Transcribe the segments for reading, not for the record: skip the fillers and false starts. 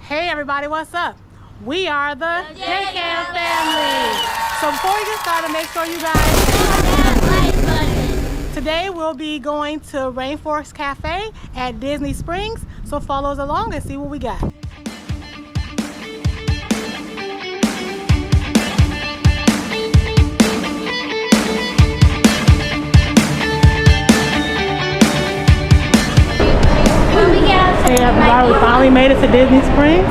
Hey everybody, what's up? We are the decor family. So before we get started, make sure you guys today we'll be going to Rainforest Cafe at Disney Springs. So follow us along and see what we got. Hey everybody, we finally made it to Disney Springs.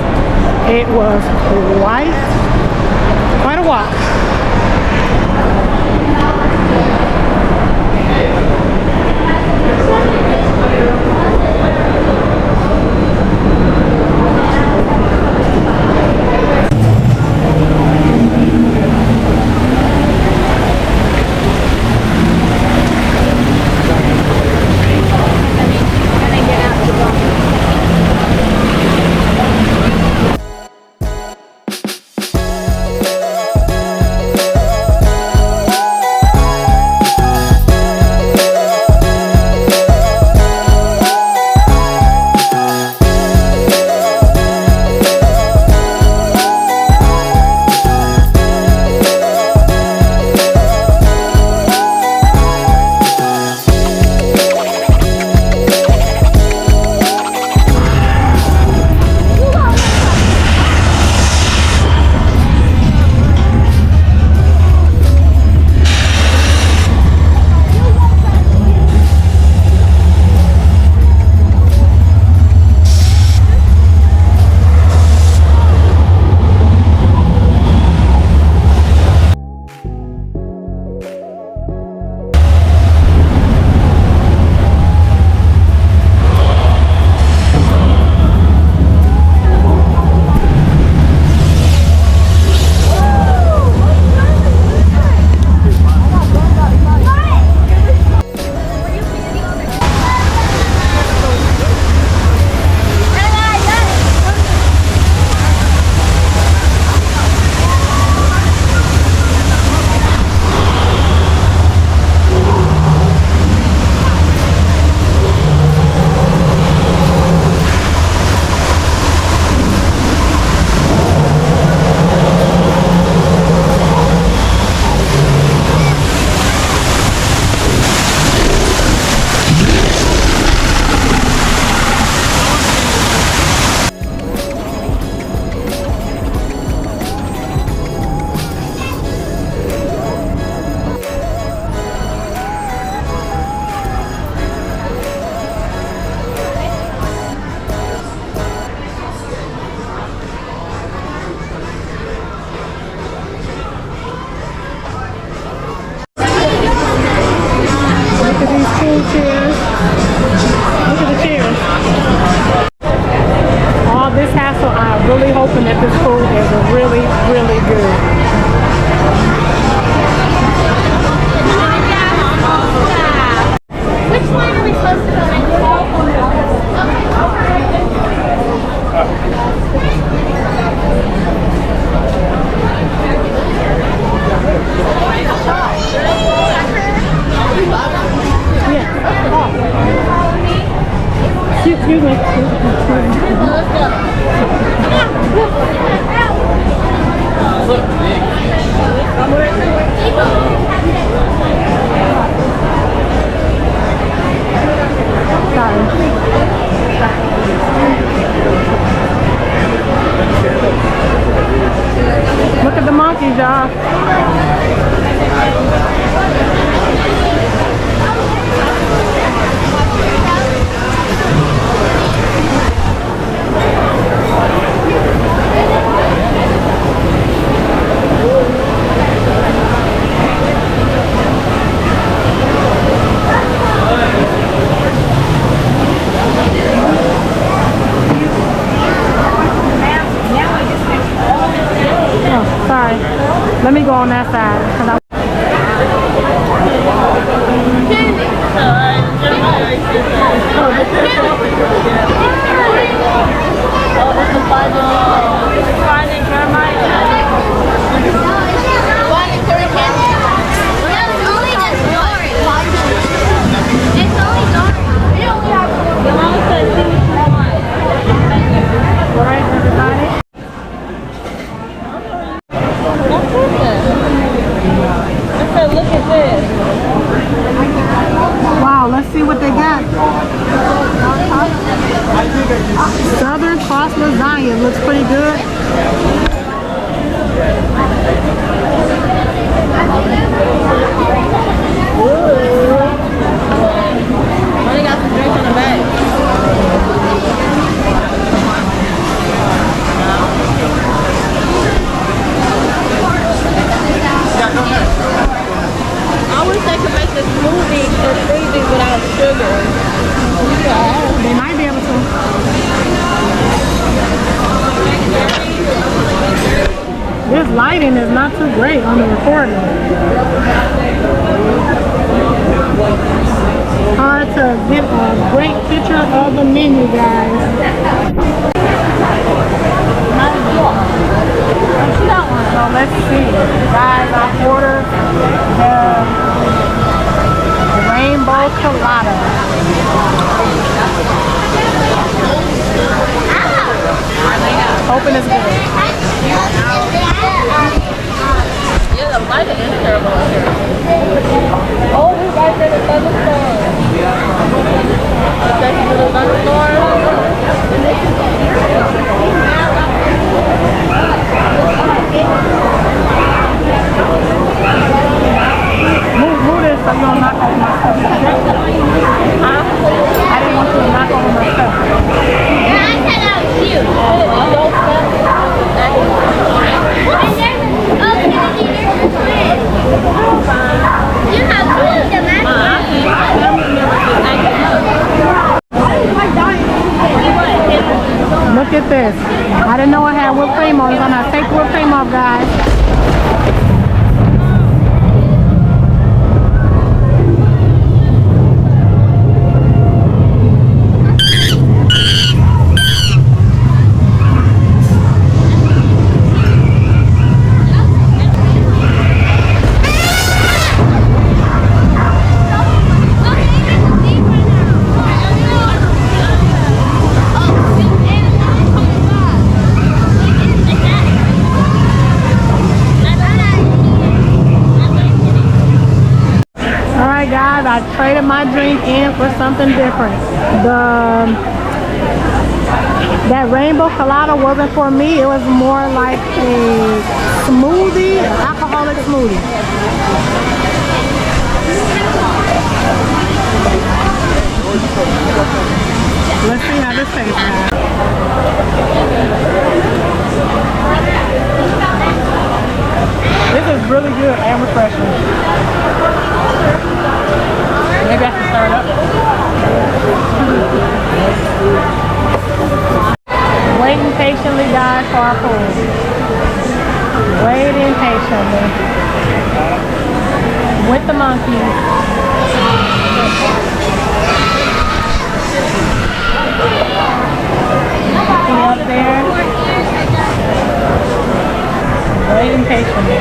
It was quite a walk. Really hoping that this food is really good. Which one are we supposed to go into? Yeah. Oh. Excuse me. Let's go. Look at the monkeys, y'all. Let me go on that side. All right, everybody. Southern Cross lasagna looks pretty good. Only got some drinks on the back. I wish they could make this smoothie or freezing without sugar. They might be able to. This lighting is not too great on the recording. Hard to get a great picture of the menu, guys. So let's see. Guys, I ordered the rainbow colada. Hoping it's good. Yeah, the lighting is terrible here. Oh, we right there at the thunderstorm. That's a little thunderstorm. Move this so you don't knock over my stuff. Huh? I didn't want you to knock over my stuff. Yeah, I said that was cute. You have food, the Look at this. I didn't know I had whipped cream on. I'm gonna take whipped cream off, guys. I traded my drink in for something different. That rainbow colada wasn't for me. It was more like a smoothie, alcoholic smoothie. Let's see how this tastes now. This is really good and refreshing. Maybe I can stir it up. Waiting patiently, guys, for our food. Waiting patiently. With the monkeys. See up there? Waiting patiently.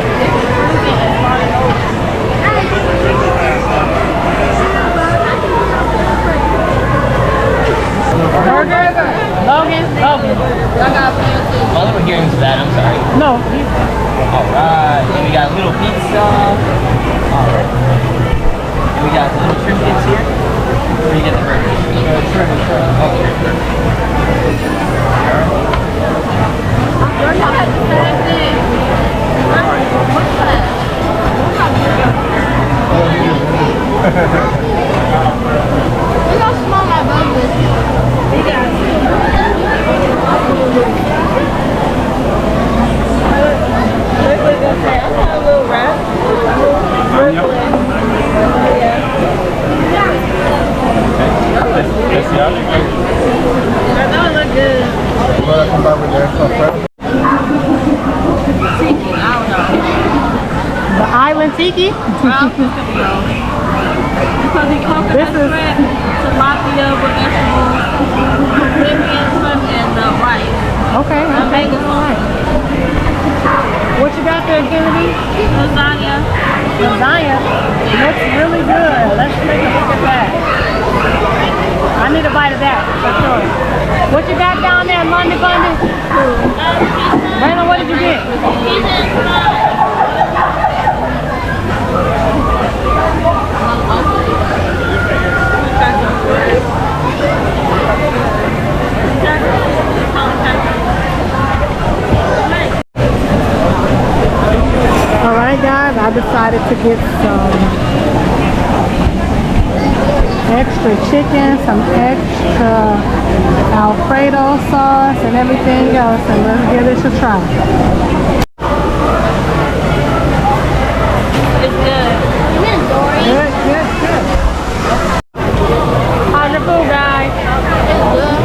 Burger? Logan? Logan. My little hearing's bad, I'm sorry. No. Alright, and we got a little pizza. Alright. And we got little trinkets here. Where do you get the burgers? Shrimp. Oh, shrimp. Look how small my bug is. The island tiki? This is tilapia with vegetables, Caribbean shrimp, and rice. okay. Alright. What you got there, Kennedy? Lasagna. Lasagna looks really good. Let's take a look at that. I need a bite of that for sure. What you got down there, Lundy Bundy? Raylan, what did you get? I decided to get some extra chicken, some extra Alfredo sauce, and everything else, and let's give this a try. It's good. Good, good, good. How's your food, guys? It's good.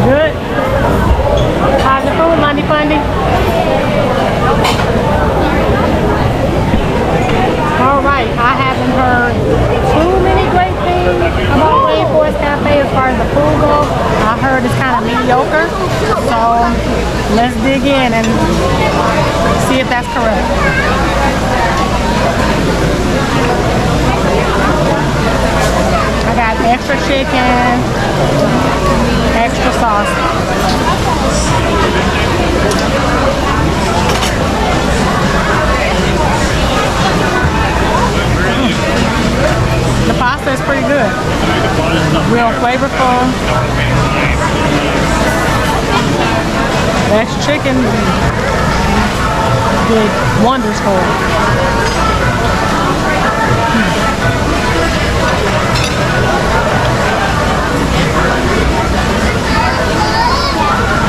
Good. How's your food, Lundy Fundy? All right, I haven't heard too many great things about Rainforest Cafe as far as the food goes. I heard it's kind of mediocre, so let's dig in and see if that's correct. I got extra chicken, extra sauce. The pasta is pretty good. Real flavorful. That chicken did wonders for it.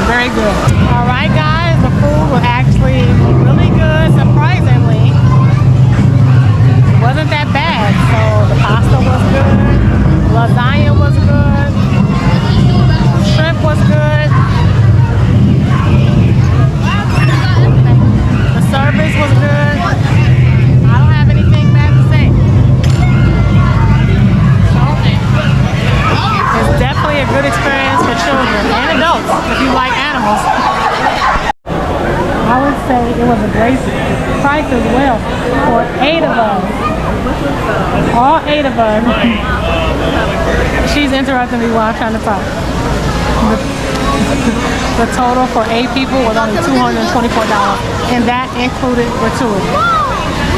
Very good. All right, guys, the food was actually really good, surprisingly. It wasn't that bad. So the pasta was good, lasagna was good, shrimp was good, the service was good. I don't have anything bad to say. It's definitely a good experience for children and adults if you like animals. I would say it was a great price as well for 8 of us. All 8 of us. She's interrupting me while I'm trying to talk. The total for 8 people was only $224, and that included gratuity.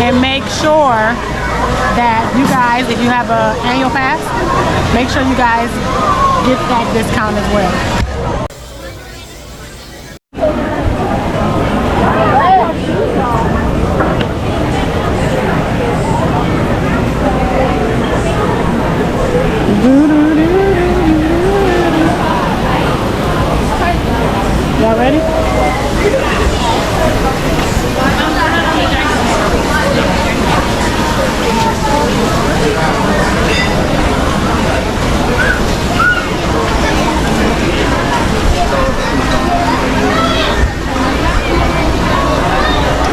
And make sure that you guys, if you have an annual pass, make sure you guys get that discount as well. Y'all ready?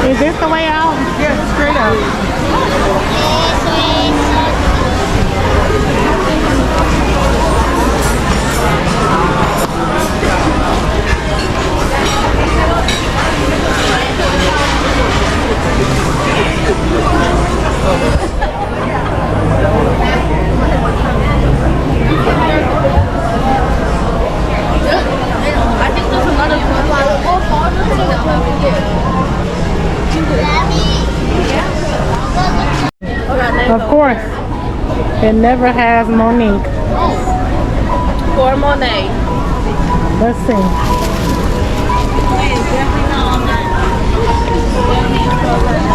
Is this the way out? Yeah, straight out. I think there's another one. Of course, it never has Monique. For Monet. Let's see.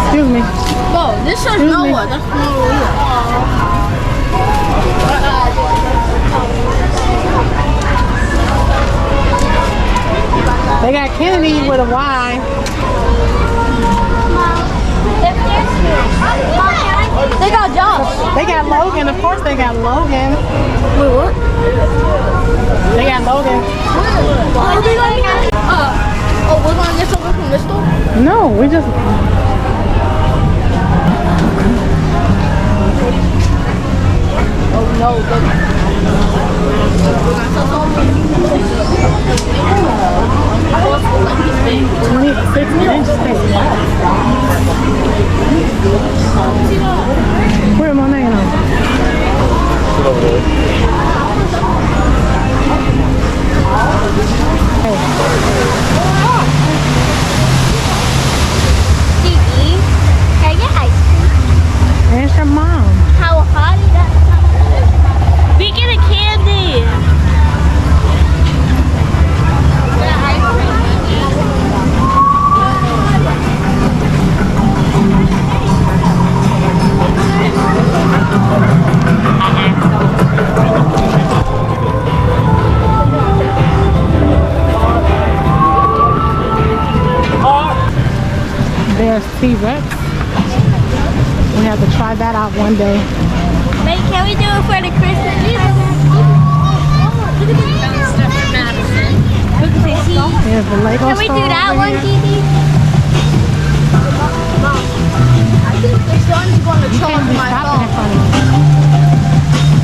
Excuse me. Whoa, this says Excuse me. Noah. That's They got Kennedy with a Y. They got Josh. They got Logan. Of course they got Logan. Wait, what? They got Logan. We're gonna get something from this store? No, we just... Oh no, look. 26 inches. Where am I hanging on? Kiki, can I get ice cream? There's your mom. How hot is that? We get a candy. T-Rex. We have to try that out one day. Wait, can we do it for the Christmas present? Look at this stuff from Madison. Look at this. Here's the Lego Can we store do that over one, here. Gigi? Mom, I think the sun's going to You charge can't be my stopping in phone. front of me.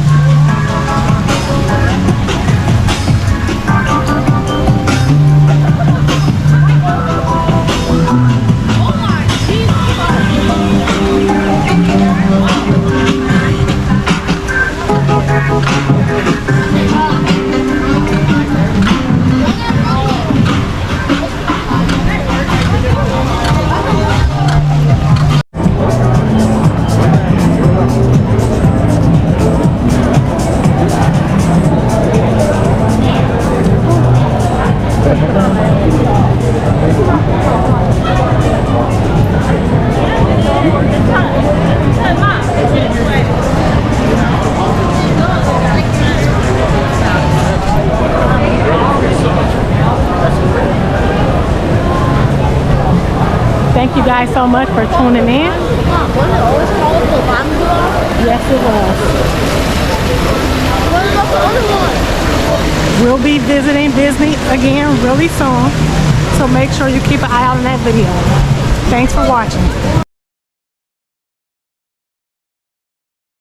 Thank you guys so much for tuning in. Mom, was it always called the Lambo? Yes, it was. What about the other one? We'll be visiting Disney again really soon, so make sure you keep an eye out on that video. Thanks for watching.